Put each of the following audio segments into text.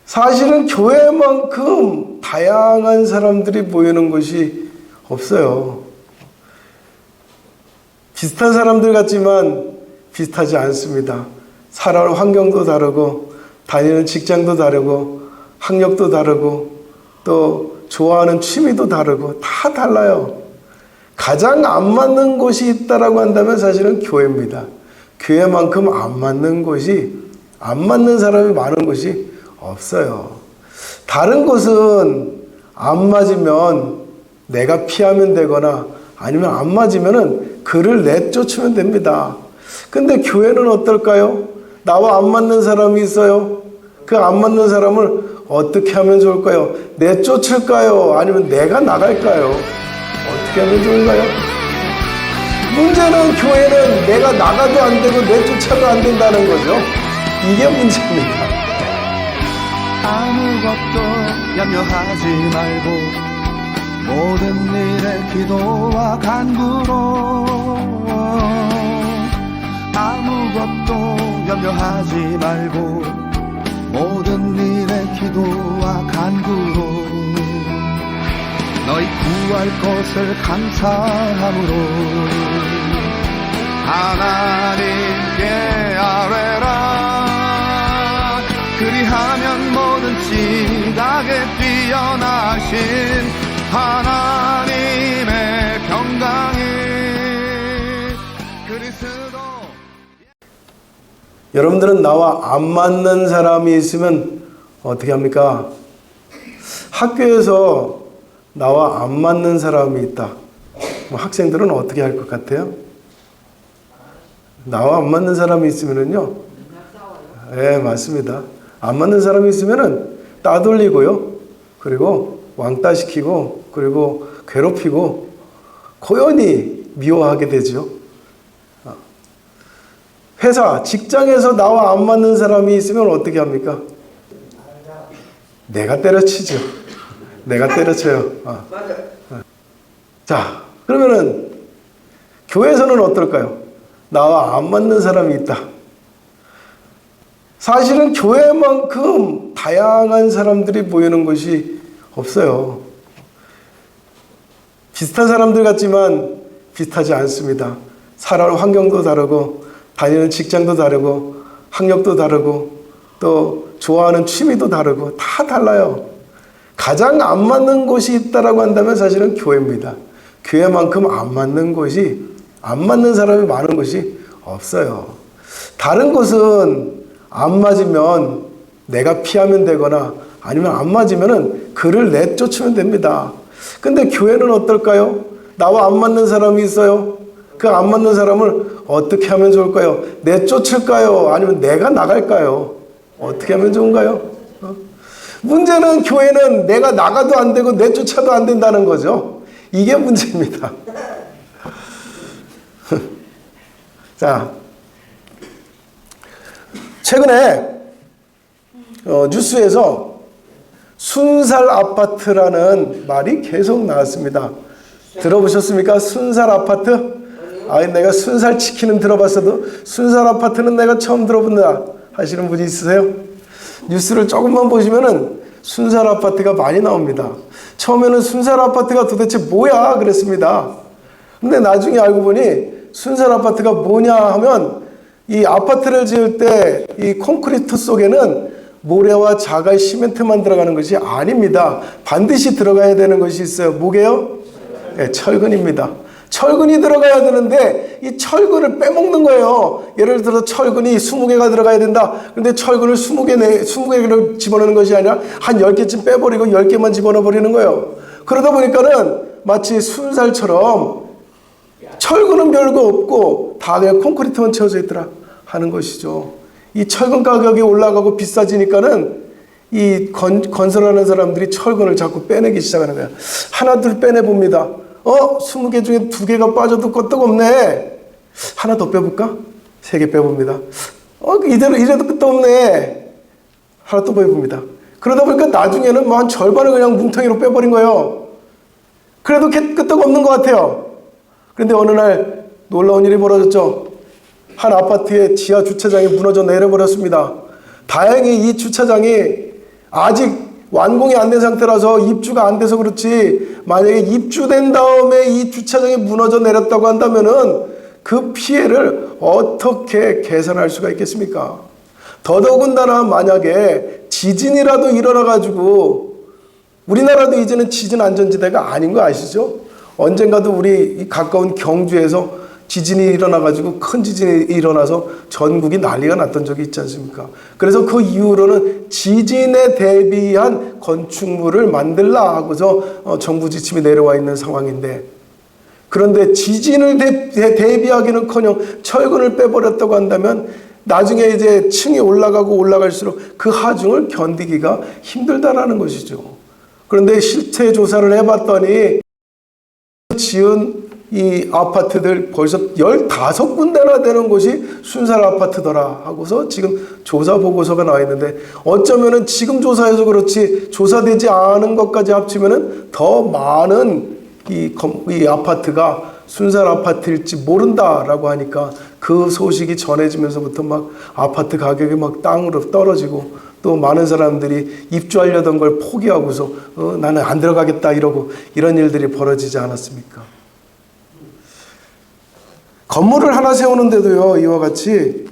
사실은 교회만큼 다양한 사람들이 모이는 곳이 없어요. 비슷한 사람들 같지만 비슷하지 않습니다. 살아갈 환경도 다르고 다니는 직장도 다르고 학력도 다르고 또 좋아하는 취미도 다르고 다 달라요. 가장 안 맞는 곳이 있다라고 한다면 사실은 교회입니다. 교회만큼 안 맞는 곳이, 안 맞는 사람이 많은 곳이 없어요. 다른 곳은 안 맞으면 내가 피하면 되거나 아니면 안 맞으면은 그를 내쫓으면 됩니다. 근데 교회는 어떨까요? 나와 안 맞는 사람이 있어요. 그 안 맞는 사람을 어떻게 하면 좋을까요? 내쫓을까요? 아니면 내가 나갈까요? 어떻게 하면 좋을까요? 문제는 교회는 내가 나가도 안 되고 내쫓아도 안 된다는 거죠. 이게 문제입니다. 아무것도 염려하지 말고 모든 일에 기도와 간구로 아무것도 염려하지 말고 모든 일에 기도와 간구로 너희 구할 것을 감사함으로 하나님께 아뢰라. 그리하면 모든 지각에 뛰어나신 하나님의 평강이 그리스도. 여러분들은 나와 안 맞는 사람이 있으면 어떻게 합니까? 학교에서 나와 안 맞는 사람이 있다. 학생들은 어떻게 할 것 같아요? 나와 안 맞는 사람이 있으면은요. 네, 맞습니다. 안 맞는 사람이 있으면은 따돌리고요. 그리고 왕따시키고, 그리고 괴롭히고, 고연히 미워하게 되죠. 회사, 직장에서 나와 안 맞는 사람이 있으면 어떻게 합니까? 내가 때려치죠. 내가 때려쳐요. 자, 그러면은 교회에서는 어떨까요? 나와 안 맞는 사람이 있다. 사실은 교회만큼 다양한 사람들이 모이는 곳이 없어요. 비슷한 사람들 같지만 비슷하지 않습니다. 살아갈 환경도 다르고 다니는 직장도 다르고 학력도 다르고 또 좋아하는 취미도 다르고 다 달라요. 가장 안 맞는 곳이 있다라고 한다면 사실은 교회입니다. 교회만큼 안 맞는 곳이, 안 맞는 사람이 많은 곳이 없어요. 다른 곳은 안 맞으면 내가 피하면 되거나 아니면 안 맞으면 그를 내쫓으면 됩니다. 근데 교회는 어떨까요? 나와 안 맞는 사람이 있어요. 그 안 맞는 사람을 어떻게 하면 좋을까요? 내쫓을까요? 아니면 내가 나갈까요? 어떻게 하면 좋은가요? 문제는 교회는 내가 나가도 안 되고 내쫓아도 안 된다는 거죠. 이게 문제입니다. 자, 최근에 뉴스에서 순살 아파트라는 말이 계속 나왔습니다. 들어보셨습니까? 순살 아파트? 내가 순살 치킨은 들어봤어도 순살 아파트는 내가 처음 들어본다 하시는 분이 있으세요? 뉴스를 조금만 보시면은 순살 아파트가 많이 나옵니다. 처음에는 순살 아파트가 도대체 뭐야 그랬습니다. 근데 나중에 알고 보니 순살 아파트가 뭐냐 하면 이 아파트를 지을 때 이 콘크리트 속에는 모래와 자갈, 시멘트만 들어가는 것이 아닙니다. 반드시 들어가야 되는 것이 있어요. 뭐게요? 네, 철근입니다. 철근이 들어가야 되는데 이 철근을 빼먹는 거예요. 예를 들어서 철근이 20개가 들어가야 된다. 근데 철근을 20개를 집어넣는 것이 아니라 한 10개쯤 빼버리고 10개만 집어넣어 버리는 거예요. 그러다 보니까는 마치 순살처럼 철근은 별거 없고 다 그냥 콘크리트만 채워져 있더라 하는 것이죠. 이 철근 가격이 올라가고 비싸지니까는 이 건설하는 사람들이 철근을 자꾸 빼내기 시작하는 거야. 하나 둘 빼내봅니다. 20개 중에 2개가 빠져도 끄떡없네. 하나 더 빼볼까? 3개 빼봅니다. 이래도 끄떡없네. 하나 또 빼봅니다. 그러다 보니까 나중에는 뭐 한 절반을 그냥 뭉텅이로 빼버린 거예요. 그래도 끄떡없는 것 같아요. 그런데 어느 날 놀라운 일이 벌어졌죠. 한 아파트의 지하 주차장이 무너져 내려버렸습니다. 다행히 이 주차장이 아직 완공이 안 된 상태라서 입주가 안 돼서 그렇지, 만약에 입주된 다음에 이 주차장이 무너져 내렸다고 한다면은 그 피해를 어떻게 계산할 수가 있겠습니까? 더더군다나 만약에 지진이라도 일어나가지고, 우리나라도 이제는 지진 안전지대가 아닌 거 아시죠? 언젠가도 우리 이 가까운 경주에서 지진이 일어나가지고 큰 지진이 일어나서 전국이 난리가 났던 적이 있지 않습니까? 그래서 그 이후로는 지진에 대비한 건축물을 만들라 하고서 정부 지침이 내려와 있는 상황인데, 그런데 지진을 대비하기는커녕 철근을 빼버렸다고 한다면 나중에 이제 층이 올라가고 올라갈수록 그 하중을 견디기가 힘들다라는 것이죠. 그런데 실태 조사를 해봤더니 지은 이 아파트들 벌써 15군데나 되는 곳이 순살 아파트더라 하고서 지금 조사 보고서가 나와 있는데, 어쩌면은 지금 조사해서 그렇지 조사되지 않은 것까지 합치면은 더 많은 이 아파트가 순살 아파트일지 모른다라고 하니까, 그 소식이 전해지면서부터 막 아파트 가격이 막 땅으로 떨어지고, 또 많은 사람들이 입주하려던 걸 포기하고서 나는 안 들어가겠다 이러고, 이런 일들이 벌어지지 않았습니까? 건물을 하나 세우는데도요, 이와 같이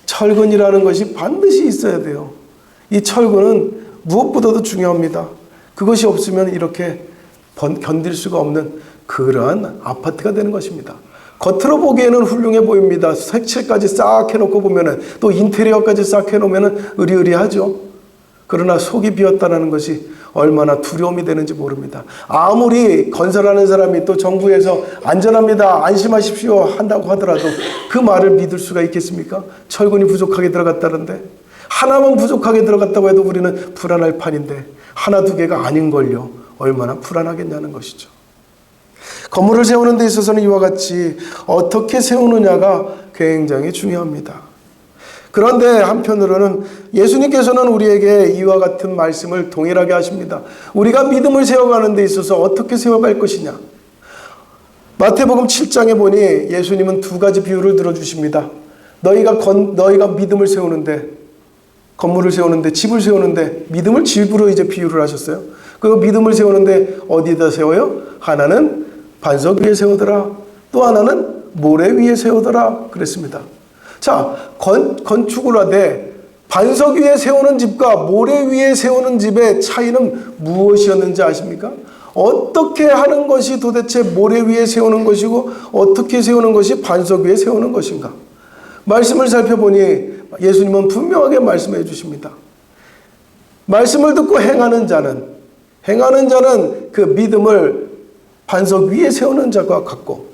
철근이라는 것이 반드시 있어야 돼요. 이 철근은 무엇보다도 중요합니다. 그것이 없으면 이렇게 견딜 수가 없는 그러한 아파트가 되는 것입니다. 겉으로 보기에는 훌륭해 보입니다. 색칠까지 싹 해놓고 보면은, 또 인테리어까지 싹 해놓으면은 의리의리하죠. 그러나 속이 비었다는 것이 얼마나 두려움이 되는지 모릅니다. 아무리 건설하는 사람이 또 정부에서 안전합니다, 안심하십시오 한다고 하더라도 그 말을 믿을 수가 있겠습니까? 철근이 부족하게 들어갔다는데, 하나만 부족하게 들어갔다고 해도 우리는 불안할 판인데, 하나 두 개가 아닌걸요. 얼마나 불안하겠냐는 것이죠. 건물을 세우는 데 있어서는 이와 같이 어떻게 세우느냐가 굉장히 중요합니다. 그런데 한편으로는 예수님께서는 우리에게 이와 같은 말씀을 동일하게 하십니다. 우리가 믿음을 세워가는 데 있어서 어떻게 세워갈 것이냐. 마태복음 7장에 보니 예수님은 두 가지 비유를 들어주십니다. 너희가 믿음을 세우는데, 건물을 세우는데, 집을 세우는데, 믿음을 집으로 이제 비유를 하셨어요. 그 믿음을 세우는데 어디다 세워요? 하나는 반석 위에 세우더라, 또 하나는 모래 위에 세우더라 그랬습니다. 자, 건축을 하되 반석 위에 세우는 집과 모래 위에 세우는 집의 차이는 무엇이었는지 아십니까? 어떻게 하는 것이 도대체 모래 위에 세우는 것이고, 어떻게 세우는 것이 반석 위에 세우는 것인가? 말씀을 살펴보니 예수님은 분명하게 말씀해 주십니다. 말씀을 듣고 행하는 자는 그 믿음을 반석 위에 세우는 자가 같고,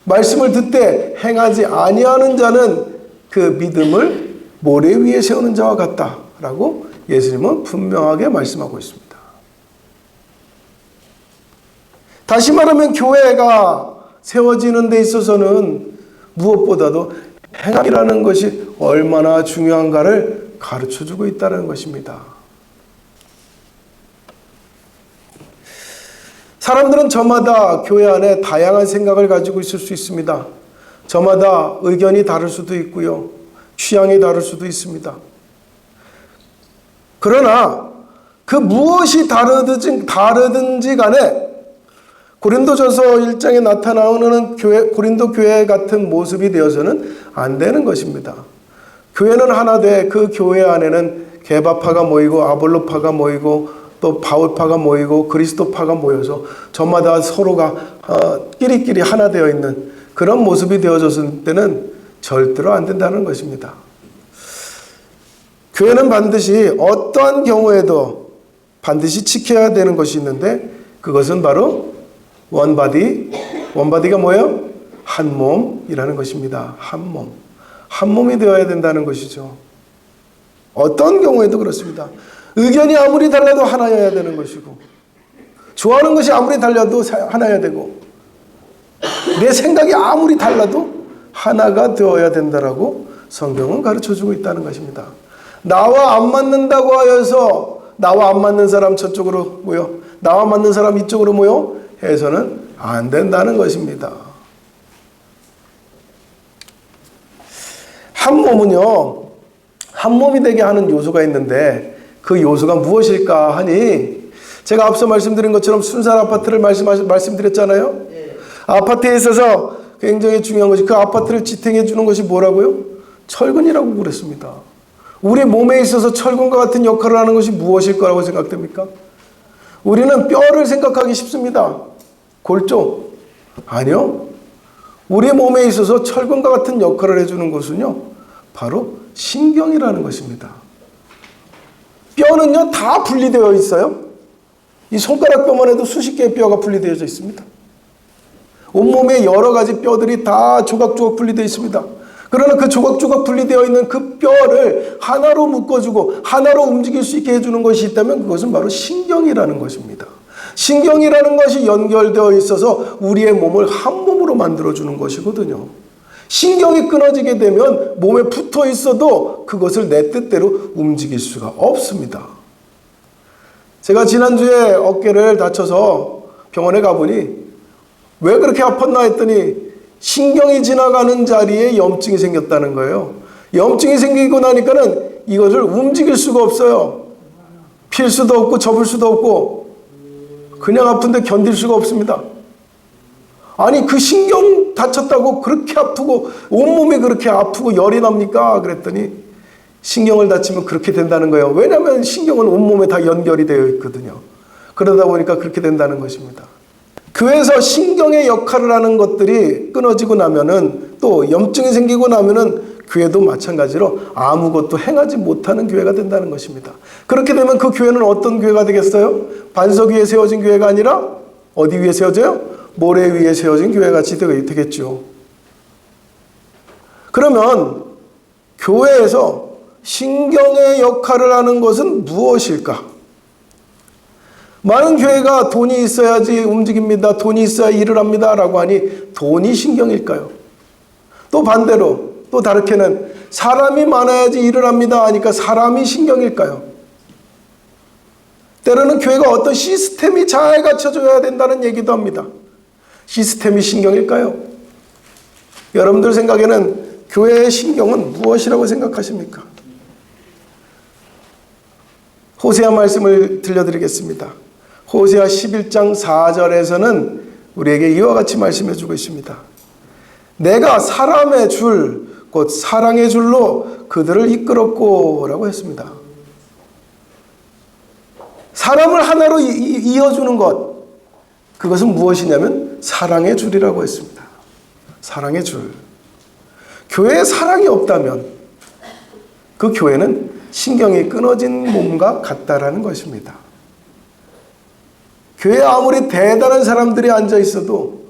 말씀을 듣되 행하지 아니하는 자는 그 믿음을 모래 위에 세우는 자와 같다라고 예수님은 분명하게 말씀하고 있습니다. 다시 말하면 교회가 세워지는 데 있어서는 무엇보다도 행함이라는 것이 얼마나 중요한가를 가르쳐주고 있다는 것입니다. 사람들은 저마다 교회 안에 다양한 생각을 가지고 있을 수 있습니다. 저마다 의견이 다를 수도 있고요, 취향이 다를 수도 있습니다. 그러나 그 무엇이 다르든지 간에 고린도전서 1장에 나타나오는 고린도 교회 같은 모습이 되어서는 안 되는 것입니다. 교회는 하나 돼 그 교회 안에는 게바파가 모이고 아볼로파가 모이고 또 바울파가 모이고 그리스도파가 모여서 저마다 서로가 끼리끼리 하나 되어 있는 그런 모습이 되어졌을 때는 절대로 안 된다는 것입니다. 교회는 반드시 어떠한 경우에도 반드시 지켜야 되는 것이 있는데, 그것은 바로 원바디가 뭐예요? 한 몸이라는 것입니다. 한 몸. 한 몸이 되어야 된다는 것이죠. 어떤 경우에도 그렇습니다. 의견이 아무리 달라도 하나여야 되는 것이고, 좋아하는 것이 아무리 달라도 하나여야 되고, 내 생각이 아무리 달라도 하나가 되어야 된다라고 성경은 가르쳐주고 있다는 것입니다. 나와 안 맞는다고 하여서 나와 안 맞는 사람 저쪽으로 모여, 나와 맞는 사람 이쪽으로 모여 해서는 안 된다는 것입니다. 한 몸은요, 한 몸이 되게 하는 요소가 있는데, 그 요소가 무엇일까 하니 제가 앞서 말씀드린 것처럼 순살 아파트를 말씀드렸잖아요. 아파트에 있어서 굉장히 중요한 것이 그 아파트를 지탱해 주는 것이 뭐라고요? 철근이라고 그랬습니다. 우리 몸에 있어서 철근과 같은 역할을 하는 것이 무엇일 거라고 생각됩니까? 우리는 뼈를 생각하기 쉽습니다. 골조? 아니요. 우리 몸에 있어서 철근과 같은 역할을 해주는 것은요, 바로 신경이라는 것입니다. 뼈는요, 다 분리되어 있어요. 이 손가락 뼈만 해도 수십 개의 뼈가 분리되어 있습니다. 온몸에 여러 가지 뼈들이 다 조각조각 분리되어 있습니다. 그러나 그 조각조각 분리되어 있는 그 뼈를 하나로 묶어주고 하나로 움직일 수 있게 해주는 것이 있다면 그것은 바로 신경이라는 것입니다. 신경이라는 것이 연결되어 있어서 우리의 몸을 한 몸으로 만들어주는 것이거든요. 신경이 끊어지게 되면 몸에 붙어 있어도 그것을 내 뜻대로 움직일 수가 없습니다. 제가 지난주에 어깨를 다쳐서 병원에 가보니 왜 그렇게 아팠나 했더니 신경이 지나가는 자리에 염증이 생겼다는 거예요. 염증이 생기고 나니까는 이것을 움직일 수가 없어요. 필 수도 없고 접을 수도 없고 그냥 아픈데 견딜 수가 없습니다. 아니 그 신경 다쳤다고 그렇게 아프고 온몸이 그렇게 아프고 열이 납니까? 그랬더니 신경을 다치면 그렇게 된다는 거예요. 왜냐하면 신경은 온몸에 다 연결이 되어 있거든요. 그러다 보니까 그렇게 된다는 것입니다. 그래서 신경의 역할을 하는 것들이 끊어지고 나면은 또 염증이 생기고 나면은 교회도 마찬가지로 아무것도 행하지 못하는 교회가 된다는 것입니다. 그렇게 되면 그 교회는 어떤 교회가 되겠어요? 반석 위에 세워진 교회가 아니라 어디 위에 세워져요? 모래 위에 세워진 교회같이 되겠죠. 그러면 교회에서 신경의 역할을 하는 것은 무엇일까? 많은 교회가 돈이 있어야지 움직입니다. 돈이 있어야 일을 합니다. 라고 하니 돈이 신경일까요? 또 반대로 또 다르게는 사람이 많아야지 일을 합니다. 하니까 사람이 신경일까요? 때로는 교회가 어떤 시스템이 잘 갖춰져야 된다는 얘기도 합니다. 시스템이 신경일까요? 여러분들 생각에는 교회의 신경은 무엇이라고 생각하십니까? 호세아 말씀을 들려드리겠습니다. 호세아 11장 4절에서는 우리에게 이와 같이 말씀해 주고 있습니다. 내가 사람의 줄, 곧 사랑의 줄로 그들을 이끌었고 라고 했습니다. 사람을 하나로 이어주는 것, 그것은 무엇이냐면 사랑의 줄이라고 했습니다. 사랑의 줄. 교회에 사랑이 없다면 그 교회는 신경이 끊어진 몸과 같다라는 것입니다. 교회에 아무리 대단한 사람들이 앉아 있어도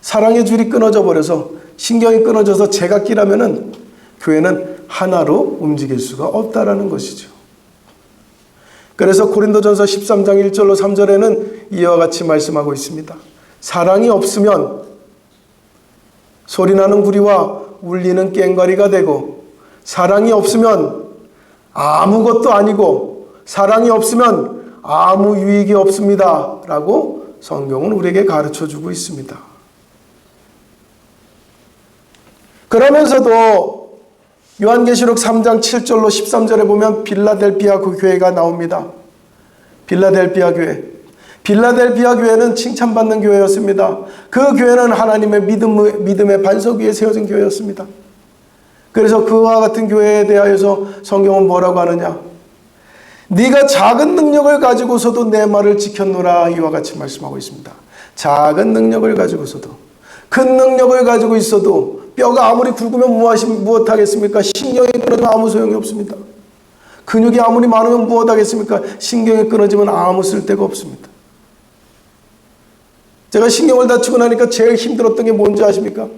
사랑의 줄이 끊어져 버려서 신경이 끊어져서 제각기라면은 교회는 하나로 움직일 수가 없다라는 것이죠. 그래서 고린도전서 13장 1절로 3절에는 이와 같이 말씀하고 있습니다. 사랑이 없으면 소리나는 구리와 울리는 꽹과리가 되고 사랑이 없으면 아무것도 아니고 사랑이 없으면 아무 유익이 없습니다. 라고 성경은 우리에게 가르쳐주고 있습니다. 그러면서도 요한계시록 3장 7절로 13절에 보면 빌라델비아 그 교회가 나옵니다. 빌라델비아 교회. 빌라델비아 교회는 칭찬받는 교회였습니다. 그 교회는 하나님의 믿음의 반석 위에 세워진 교회였습니다. 그래서 그와 같은 교회에 대하여서 성경은 뭐라고 하느냐? 네가 작은 능력을 가지고서도 내 말을 지켰노라 이와 같이 말씀하고 있습니다. 작은 능력을 가지고서도 큰 능력을 가지고 있어도 뼈가 아무리 굵으면 무엇하겠습니까? 신경이 끊어지면 아무 소용이 없습니다. 근육이 아무리 많으면 무엇하겠습니까? 신경이 끊어지면 아무 쓸데가 없습니다. 제가 신경을 다치고 나니까 제일 힘들었던 게 뭔지 아십니까?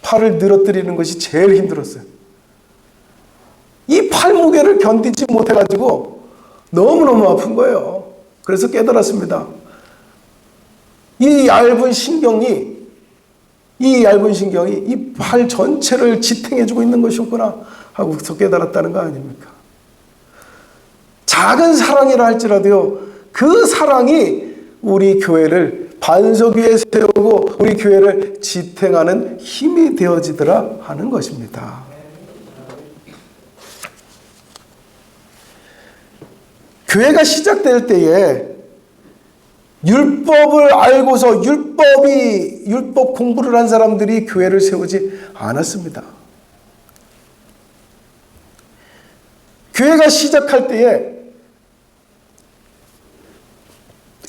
팔을 늘어뜨리는 것이 제일 힘들었어요. 이 팔 무게를 견디지 못해가지고 너무너무 아픈 거예요. 그래서 깨달았습니다. 이 얇은 신경이 이 팔 전체를 지탱해주고 있는 것이었구나 하고서 깨달았다는 거 아닙니까? 작은 사랑이라 할지라도요, 그 사랑이 우리 교회를 반석 위에 세우고 우리 교회를 지탱하는 힘이 되어지더라 하는 것입니다. 교회가 시작될 때에 율법을 알고서 율법 공부를 한 사람들이 교회를 세우지 않았습니다. 교회가 시작할 때에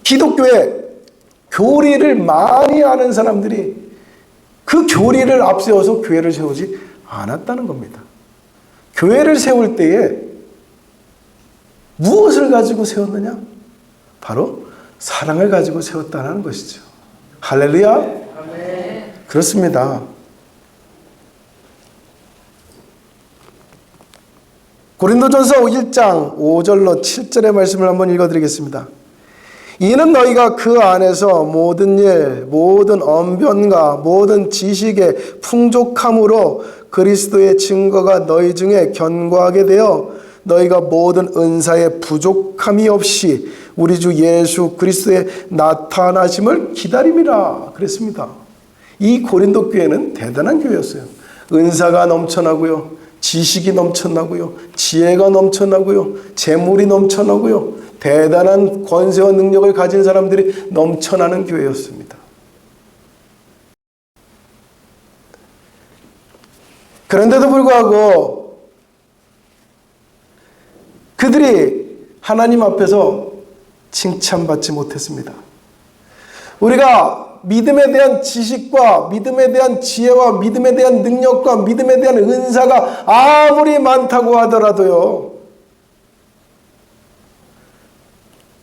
기독교에 교리를 많이 아는 사람들이 그 교리를 앞세워서 교회를 세우지 않았다는 겁니다. 교회를 세울 때에 무엇을 가지고 세웠느냐? 바로 사랑을 가지고 세웠다는 것이죠. 할렐루야. 아멘. 그렇습니다. 고린도전서 1장 5절로 7절의 말씀을 한번 읽어드리겠습니다. 이는 너희가 그 안에서 모든 일, 모든 언변과 모든 지식의 풍족함으로 그리스도의 증거가 너희 중에 견고하게 되어 너희가 모든 은사의 부족함이 없이 우리 주 예수 그리스도의 나타나심을 기다림이라 그랬습니다. 이 고린도 교회는 대단한 교회였어요. 은사가 넘쳐나고요, 지식이 넘쳐나고요, 지혜가 넘쳐나고요, 재물이 넘쳐나고요, 대단한 권세와 능력을 가진 사람들이 넘쳐나는 교회였습니다. 그런데도 불구하고 그들이 하나님 앞에서 칭찬받지 못했습니다. 우리가 믿음에 대한 지식과 믿음에 대한 지혜와 믿음에 대한 능력과 믿음에 대한 은사가 아무리 많다고 하더라도요,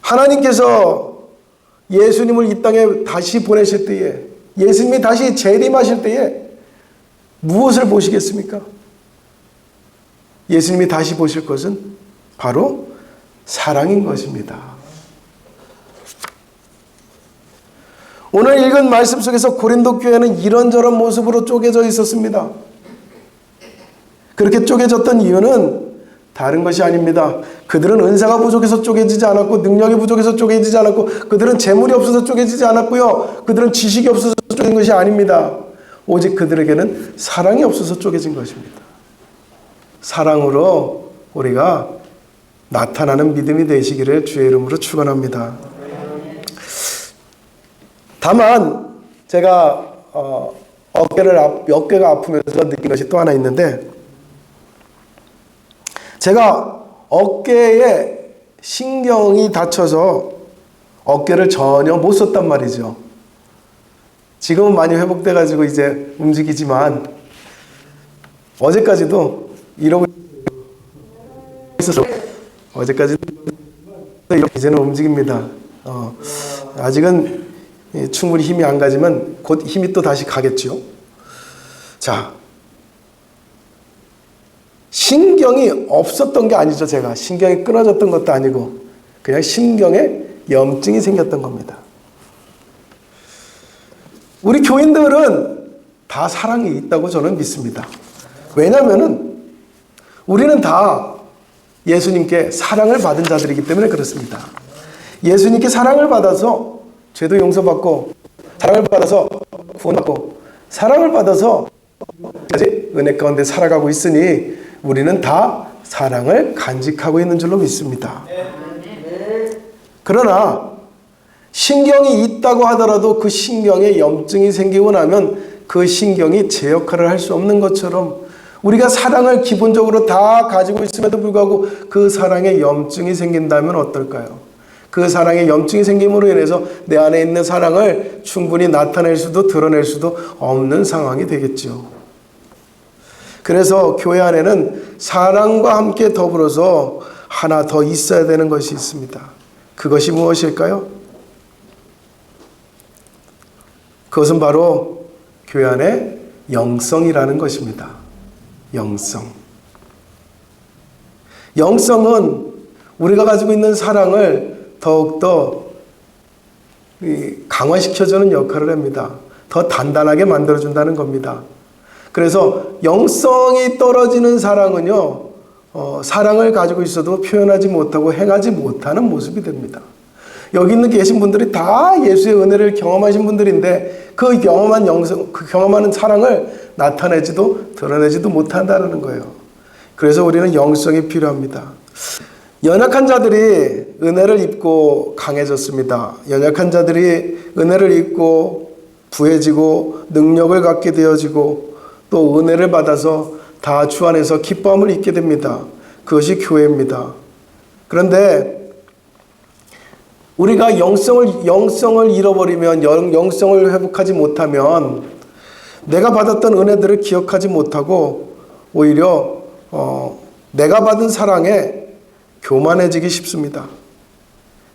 하나님께서 예수님을 이 땅에 다시 보내실 때에, 예수님이 다시 재림하실 때에 무엇을 보시겠습니까? 예수님이 다시 보실 것은 바로 사랑인 것입니다. 오늘 읽은 말씀 속에서 고린도 교회는 이런저런 모습으로 쪼개져 있었습니다. 그렇게 쪼개졌던 이유는 다른 것이 아닙니다. 그들은 은사가 부족해서 쪼개지지 않았고, 능력이 부족해서 쪼개지지 않았고, 그들은 재물이 없어서 쪼개지지 않았고요, 그들은 지식이 없어서 쪼개진 것이 아닙니다. 오직 그들에게는 사랑이 없어서 쪼개진 것입니다. 사랑으로 우리가 나타나는 믿음이 되시기를 주의 이름으로 축원합니다. 다만 제가 어깨가 아프면서 느낀 것이 또 하나 있는데, 제가 어깨에 신경이 다쳐서 어깨를 전혀 못 썼단 말이죠. 지금은 많이 회복돼 가지고 이제 움직이지만 어제까지도 이러고 있었어요. 어제까지도 이제는 움직입니다. 아직은 충분히 힘이 안 가지만 곧 힘이 또 다시 가겠죠. 자, 신경이 없었던 게 아니죠. 제가 신경이 끊어졌던 것도 아니고 그냥 신경에 염증이 생겼던 겁니다. 우리 교인들은 다 사랑이 있다고 저는 믿습니다. 왜냐하면 우리는 다 예수님께 사랑을 받은 자들이기 때문에 그렇습니다. 예수님께 사랑을 받아서 죄도 용서받고, 사랑을 받아서 구원받고, 사랑을 받아서 은혜 가운데 살아가고 있으니 우리는 다 사랑을 간직하고 있는 줄로 믿습니다. 그러나 신경이 있다고 하더라도 그 신경에 염증이 생기고 나면 그 신경이 제 역할을 할 수 없는 것처럼 우리가 사랑을 기본적으로 다 가지고 있음에도 불구하고 그 사랑에 염증이 생긴다면 어떨까요? 그 사랑에 염증이 생김으로 인해서 내 안에 있는 사랑을 충분히 나타낼 수도 드러낼 수도 없는 상황이 되겠죠. 그래서 교회 안에는 사랑과 함께 더불어서 하나 더 있어야 되는 것이 있습니다. 그것이 무엇일까요? 그것은 바로 교회 안에 영성이라는 것입니다. 영성. 영성은 우리가 가지고 있는 사랑을 더욱더 강화시켜주는 역할을 합니다. 더 단단하게 만들어준다는 겁니다. 그래서 영성이 떨어지는 사랑은요, 사랑을 가지고 있어도 표현하지 못하고 행하지 못하는 모습이 됩니다. 여기 있는 계신 분들이 다 예수의 은혜를 경험하신 분들인데 그 경험한 영성, 그 경험하는 사랑을 나타내지도 드러내지도 못한다는 거예요. 그래서 우리는 영성이 필요합니다. 연약한 자들이 은혜를 입고 강해졌습니다. 연약한 자들이 은혜를 입고 부해지고 능력을 갖게 되어지고 또 은혜를 받아서 다 주 안에서 기뻐함을 잊게 됩니다. 그것이 교회입니다. 그런데 우리가 영성을 잃어버리면, 영성을 회복하지 못하면 내가 받았던 은혜들을 기억하지 못하고 오히려 내가 받은 사랑에 교만해지기 쉽습니다.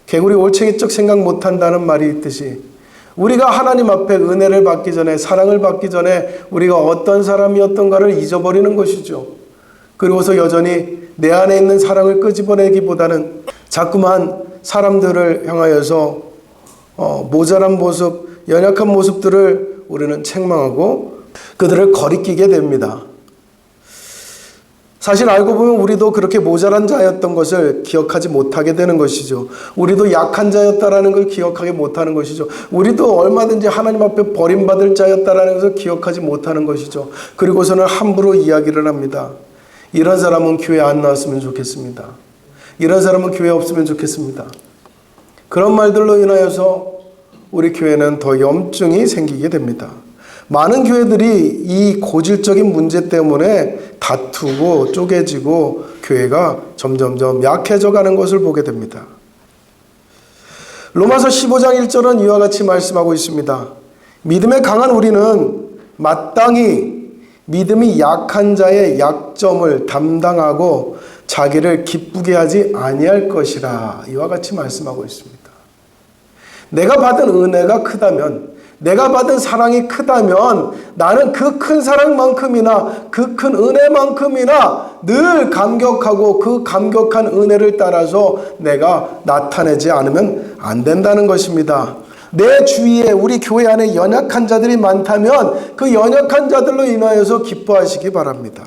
개구리 올챙이적 생각 못한다는 말이 있듯이 우리가 하나님 앞에 은혜를 받기 전에, 사랑을 받기 전에 우리가 어떤 사람이었던가를 잊어버리는 것이죠. 그리고서 여전히 내 안에 있는 사랑을 끄집어내기보다는 자꾸만 사람들을 향하여서 모자란 모습, 연약한 모습들을 우리는 책망하고 그들을 거리끼게 됩니다. 사실 알고 보면 우리도 그렇게 모자란 자였던 것을 기억하지 못하게 되는 것이죠. 우리도 약한 자였다라는 걸 기억하지 못하는 것이죠. 우리도 얼마든지 하나님 앞에 버림받을 자였다라는 것을 기억하지 못하는 것이죠. 그리고서는 함부로 이야기를 합니다. 이런 사람은 교회 안 나왔으면 좋겠습니다. 이런 사람은 교회 없으면 좋겠습니다. 그런 말들로 인하여서 우리 교회는 더 염증이 생기게 됩니다. 많은 교회들이 이 고질적인 문제 때문에 다투고 쪼개지고 교회가 점점점 약해져 가는 것을 보게 됩니다. 로마서 15장 1절은 이와 같이 말씀하고 있습니다. 믿음에 강한 우리는 마땅히 믿음이 약한 자의 약점을 담당하고 자기를 기쁘게 하지 아니할 것이라. 이와 같이 말씀하고 있습니다. 내가 받은 은혜가 크다면, 내가 받은 사랑이 크다면 나는 그 큰 사랑만큼이나 그 큰 은혜만큼이나 늘 감격하고 그 감격한 은혜를 따라서 내가 나타내지 않으면 안 된다는 것입니다. 내 주위에 우리 교회 안에 연약한 자들이 많다면 그 연약한 자들로 인하여서 기뻐하시기 바랍니다.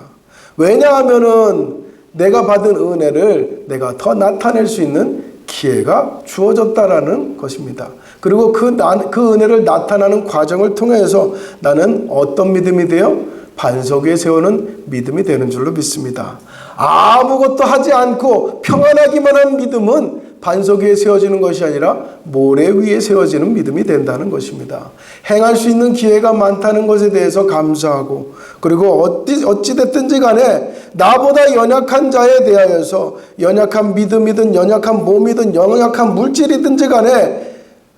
왜냐하면은 내가 받은 은혜를 내가 더 나타낼 수 있는 기회가 주어졌다라는 것입니다. 그리고 그 은혜를 나타나는 과정을 통해서 나는 어떤 믿음이 되어 반석 위에 세우는 믿음이 되는 줄로 믿습니다. 아무것도 하지 않고 평안하기만 한 믿음은 반석 위에 세워지는 것이 아니라 모래 위에 세워지는 믿음이 된다는 것입니다. 행할 수 있는 기회가 많다는 것에 대해서 감사하고, 그리고 어찌됐든지 간에 나보다 연약한 자에 대하여서 연약한 믿음이든 연약한 몸이든 연약한 물질이든지 간에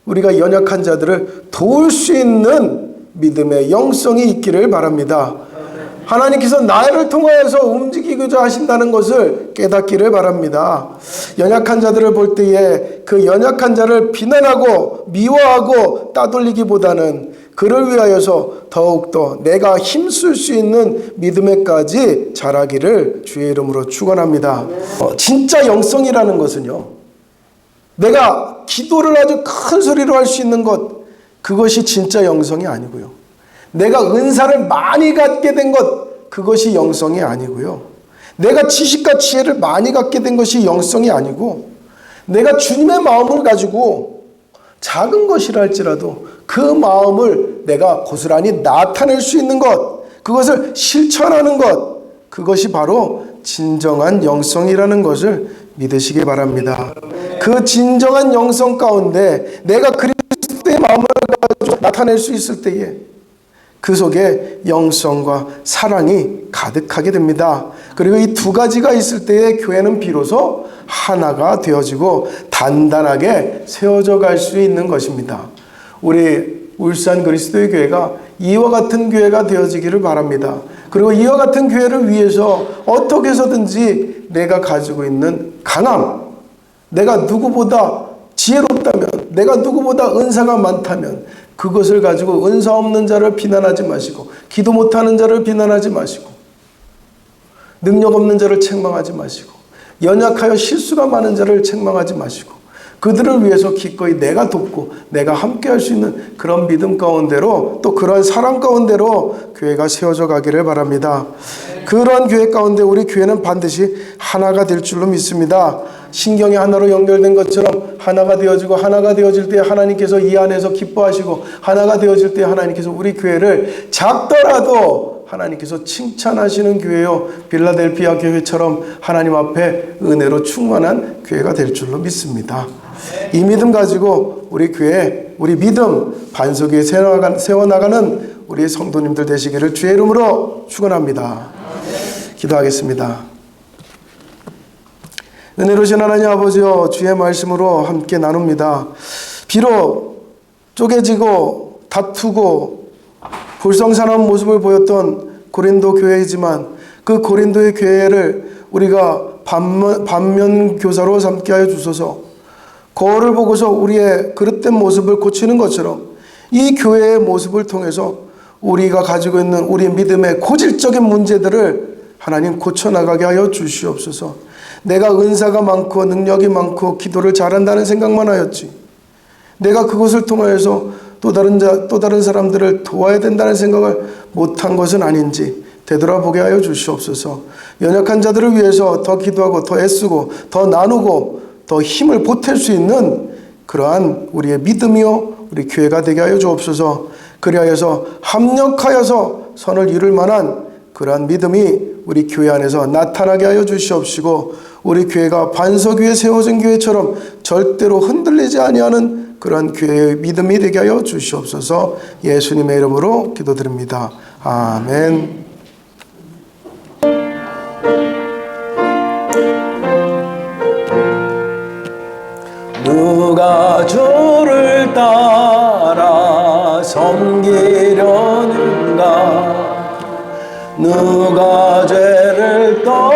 우리가 연약한 자들을 도울 수 있는 믿음의 영성이 있기를 바랍니다. 하나님께서 나를 통하여서 움직이고자 하신다는 것을 깨닫기를 바랍니다. 연약한 자들을 볼 때에 그 연약한 자를 비난하고 미워하고 따돌리기보다는 그를 위하여서 더욱더 내가 힘쓸 수 있는 믿음에까지 자라기를 주의 이름으로 축원합니다. 진짜 영성이라는 것은요, 내가 기도를 아주 큰 소리로 할 수 있는 것, 그것이 진짜 영성이 아니고요. 내가 은사를 많이 갖게 된 것, 그것이 영성이 아니고요. 내가 지식과 지혜를 많이 갖게 된 것이 영성이 아니고, 내가 주님의 마음을 가지고 작은 것이라 할지라도 그 마음을 내가 고스란히 나타낼 수 있는 것, 그것을 실천하는 것, 그것이 바로 진정한 영성이라는 것을 믿으시기 바랍니다. 그 진정한 영성 가운데 내가 그리스도의 마음을 가지고 나타낼 수 있을 때에 그 속에 영성과 사랑이 가득하게 됩니다. 그리고 이 두 가지가 있을 때에 교회는 비로소 하나가 되어지고 단단하게 세워져 갈 수 있는 것입니다. 우리 울산 그리스도의 교회가 이와 같은 교회가 되어지기를 바랍니다. 그리고 이와 같은 교회를 위해서 어떻게 해서든지 내가 가지고 있는 강함, 내가 누구보다 지혜롭다면, 내가 누구보다 은사가 많다면 그것을 가지고 은사 없는 자를 비난하지 마시고, 기도 못하는 자를 비난하지 마시고, 능력 없는 자를 책망하지 마시고, 연약하여 실수가 많은 자를 책망하지 마시고, 그들을 위해서 기꺼이 내가 돕고 내가 함께 할 수 있는 그런 믿음 가운데로, 또 그런 사랑 가운데로 교회가 세워져 가기를 바랍니다. 그런 교회 가운데 우리 교회는 반드시 하나가 될 줄로 믿습니다. 신경이 하나로 연결된 것처럼 하나가 되어지고, 하나가 되어질 때 하나님께서 이 안에서 기뻐하시고, 하나가 되어질 때 하나님께서 우리 교회를 작더라도 하나님께서 칭찬하시는 교회요, 빌라델피아 교회처럼 하나님 앞에 은혜로 충만한 교회가 될 줄로 믿습니다. 이 믿음 가지고 우리 교회, 우리 믿음 반석 위에 세워나가는 우리 성도님들 되시기를 주의 이름으로 축원합니다. 기도하겠습니다. 은혜로우신 하나님 아버지여, 주의 말씀으로 함께 나눕니다. 비록 쪼개지고 다투고 불성산한 모습을 보였던 고린도 교회이지만 그 고린도의 교회를 우리가 반면 교사로 삼게 하여 주소서. 거울을 보고서 우리의 그릇된 모습을 고치는 것처럼 이 교회의 모습을 통해서 우리가 가지고 있는 우리 믿음의 고질적인 문제들을 하나님 고쳐나가게 하여 주시옵소서. 내가 은사가 많고 능력이 많고 기도를 잘한다는 생각만 하였지, 내가 그것을 통하여서 또 다른 사람들을 도와야 된다는 생각을 못한 것은 아닌지 되돌아보게 하여 주시옵소서. 연약한 자들을 위해서 더 기도하고 더 애쓰고 더 나누고 더 힘을 보탤 수 있는 그러한 우리의 믿음이요 우리 교회가 되게 하여 주옵소서. 그리하여서 합력하여서 선을 이룰 만한 그러한 믿음이 우리 교회 안에서 나타나게 하여 주시옵시고, 우리 교회가 반석 위에 세워진 교회처럼 절대로 흔들리지 아니하는 그러한 교회의 믿음이 되게 하여 주시옵소서. 예수님의 이름으로 기도드립니다. 아멘. 누가 주를 따라 섬기려는가? 누가 죄를 떠